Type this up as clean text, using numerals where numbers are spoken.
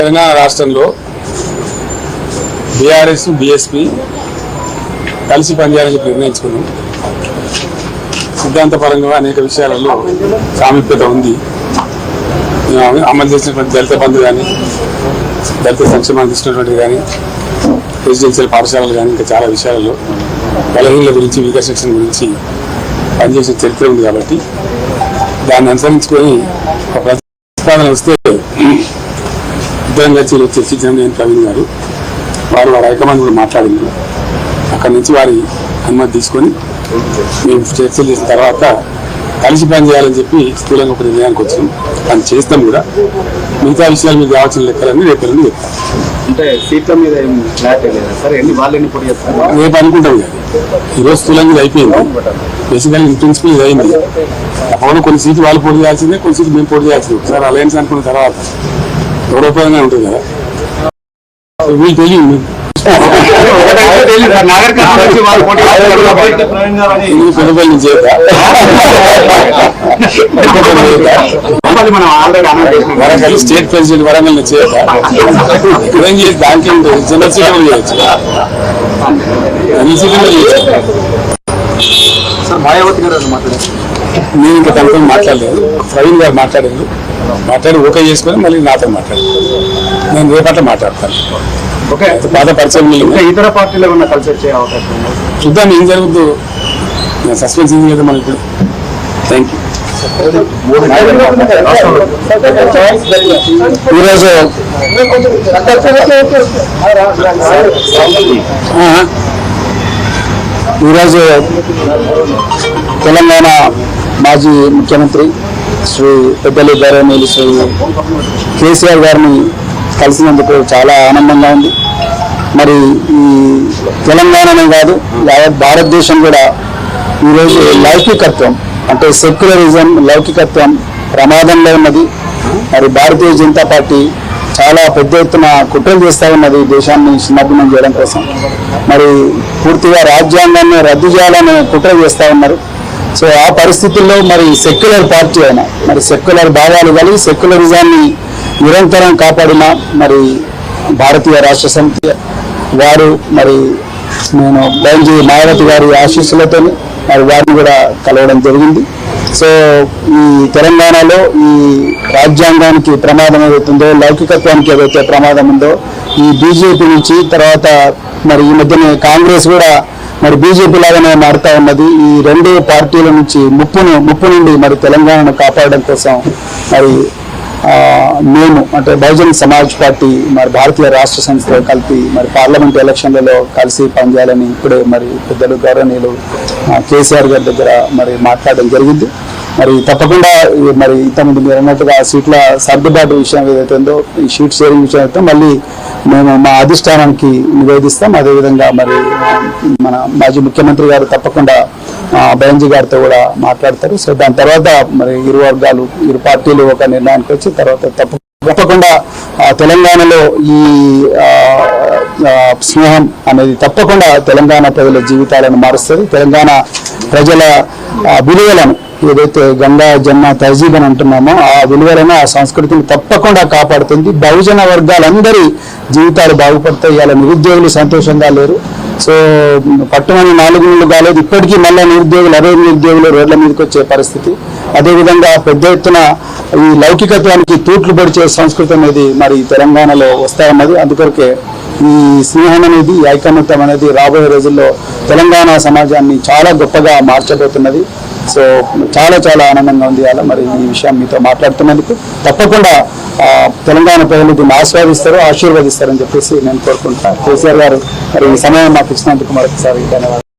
తెలంగాణ రాష్ట్రంలో BRS BSP కలిసి పనిచేయాలని చెప్పి నిర్ణయించుకున్నాం. సిద్ధాంతపరంగా అనేక విషయాలలో సామీప్యత ఉంది. అమలు చేసినటువంటి దళిత బంధు కానీ, దళిత సంక్షేమాన్ని తీసుకున్నటువంటి కానీ, రెసిడెన్షియల్ పాఠశాలలు కానీ, ఇంకా చాలా విషయాలలో బలహీనల గురించి, వీకర్ సెక్షన్ గురించి పనిచేసిన చరిత్ర ఉంది. కాబట్టి దాన్ని అనుసరించుకొని ఒక ప్రతిపాదన వస్తే ఇద్దరం కలిసి చర్చించిన నేను ప్రవీణ్ గారు, వారు హైకమాండ్ కూడా మాట్లాడింది. అక్కడి నుంచి వారి అనుమతి తీసుకొని మేము చర్చలు చేసిన తర్వాత కలిసి పని చేయాలని చెప్పి స్థూలంగా ఒక నిర్ణయానికి వచ్చాం. పని చేస్తాం కూడా. మిగతా విషయాలు మీకు కావాల్సిన లెక్కలన్నీ రేపు చెప్తాం. అంటే సీట్ల మీద రేపు అనుకుంటాం కదా. ఈరోజు స్థూలంగా ఇది అయిపోయింది. బేసికల్ ఇన్ ప్రిన్సిపల్ ఇది అయింది. తప్పకుండా కొన్ని సీట్లు వాళ్ళు పోటీ చేయాల్సిందే, కొన్ని సీట్లు మేము పోటీ చేయాల్సింది. ఒకసారి అలయన్స్ అనుకున్న తర్వాత గౌరవప్రదంగా ఉంటుంది కదా. వీళ్ళు తెలియదు పెద్దపల్లి వరంగల్ స్టేట్ ప్రెసిడెంట్ వరంగల్ దానికి జనరల్ సీట్ కూడా చేయొచ్చు, అన్ని సీట్లు చేయొచ్చు. మాయావతి గారు మాట్లాడారు. నేను ఇంకా తనతో మాట్లాడలేదు. ప్రవీణ్ గారు మాట్లాడి ఓకే చేసుకొని మళ్ళీ నాతో మాట్లాడారు. నేను రేపట్ల మాట్లాడతాను. ఓకే, పాత పరిచయం ఇతర పార్టీలో ఉన్న కలిసి వచ్చే అవకాశం ఉంది. చూద్దాం ఏం జరుగుతుందో. నేను సస్పెన్స్ ఏం చేద్దాం మనం ఇప్పుడు. Thank you. ఈరోజు తెలంగాణ మాజీ ముఖ్యమంత్రి శ్రీ పెద్దలు గౌరవనీయులు శ్రీ కేసీఆర్ గారిని కలిసినందుకు చాలా ఆనందంగా ఉంది. మరి ఈ తెలంగాణనే కాదు, యావత్ భారతదేశం కూడా ఈరోజు లౌకికత్వం అంటే సెక్యులరిజం, లౌకికత్వం ప్రమాదంలో ఉన్నది. మరి భారతీయ జనతా పార్టీ చాలా పెద్ద ఎత్తున కుట్రలు చేస్తూ ఉన్నది దేశాన్ని చిన్నభిన్నం చేయడం కోసం. మరి పూర్తిగా రాజ్యాంగాన్ని రద్దు చేయాలని కుట్ర చేస్తూ ఉన్నారు. సో ఆ పరిస్థితుల్లో మరి సెక్యులర్ పార్టీ అయినా, మరి సెక్యులర్ భావాలు కలిగి సెక్యులరిజాన్ని నిరంతరం కాపాడిన మరి భారతీయ రాష్ట్ర సమితి వారు, మరి నేను బెంజీ మాయావతి గారి ఆశీస్సులతో మరి వారిని కూడా కలవడం జరిగింది. సో ఈ తెలంగాణలో ఈ రాజ్యాంగానికి ప్రమాదం ఏదైతుందో, లౌకికత్వానికి ఏదైతే ప్రమాదం ఉందో, ఈ బీజేపీ నుంచి తర్వాత మరి ఈ మధ్యనే కాంగ్రెస్ కూడా మరి బీజేపీ లాగానే మారుతా ఉన్నది. ఈ రెండు పార్టీల నుంచి ముప్పు నుండి మరి తెలంగాణను కాపాడడం కోసం మరి మేము అంటే బహుజన్ సమాజ్ పార్టీ మరి భారతీయ రాష్ట్ర సమితితో కలిపి మరి పార్లమెంట్ ఎలక్షన్లలో కలిసి పనిచేయాలని ఇప్పుడే మరి పెద్దలు గౌరవనీయులు కేసీఆర్ గారి దగ్గర మరి మాట్లాడడం జరిగింది. మరి తప్పకుండా మరి ఇంతకుముందు మీరు అన్నట్టుగా సీట్ల సర్దుబాటు విషయం ఏదైతే ఉందో, ఈ షీట్ షేరింగ్ విషయం అయితే మళ్ళీ మేము మా అధిష్టానానికి నివేదిస్తాం. అదేవిధంగా మరి మన మాజీ ముఖ్యమంత్రి గారు తప్పకుండా బెంజీ గారితో కూడా మాట్లాడతారు. సో దాని తర్వాత మరి ఇరు పార్టీలు ఒక నిర్ణయానికి వచ్చి తర్వాత తప్పకుండా తెలంగాణలో ఈ స్నేహం అనేది తప్పకుండా తెలంగాణ ప్రజల జీవితాలను మారుస్తుంది. తెలంగాణ ప్రజల విలువలను ఏదైతే గంగా జన్మ తహజీబ్ అని అంటున్నామో ఆ విలువలను, ఆ సంస్కృతిని తప్పకుండా కాపాడుతుంది. బహుజన వర్గాలందరి జీవితాలు బాగుపడతాయి. ఇలా నిరుద్యోగులు సంతోషంగా లేరు. సో పట్టుమని 4 నెలలు కాలేదు, ఇప్పటికీ మళ్ళీ నిరుద్యోగులు 60 నిరుద్యోగులు రోడ్ల మీదకి వచ్చే పరిస్థితి. అదేవిధంగా పెద్ద ఎత్తున ఈ లౌకికత్వానికి తూట్లు పొడిచే సంస్కృతి అనేది మరి తెలంగాణలో వస్తా ఉన్నది. అందుకొరకే ఈ స్నేహం అనేది, ఈ ఐకమత్యం అనేది రాబోయే రోజుల్లో తెలంగాణ సమాజాన్ని చాలా గొప్పగా మార్చబోతున్నది. సో చాలా చాలా ఆనందంగా ఉంది అలా మరి ఈ విషయం మీతో మాట్లాడుతున్నందుకు. తప్పకుండా తెలంగాణ ప్రజలు దీన్ని ఆస్వాదిస్తారు, ఆశీర్వదిస్తారని చెప్పేసి నేను కోరుకుంటున్నాను. కేసీఆర్ గారు మరి ఈ సమయం మాకు ఇచ్చినందుకు మరొకసారి ధన్యవాదాలు.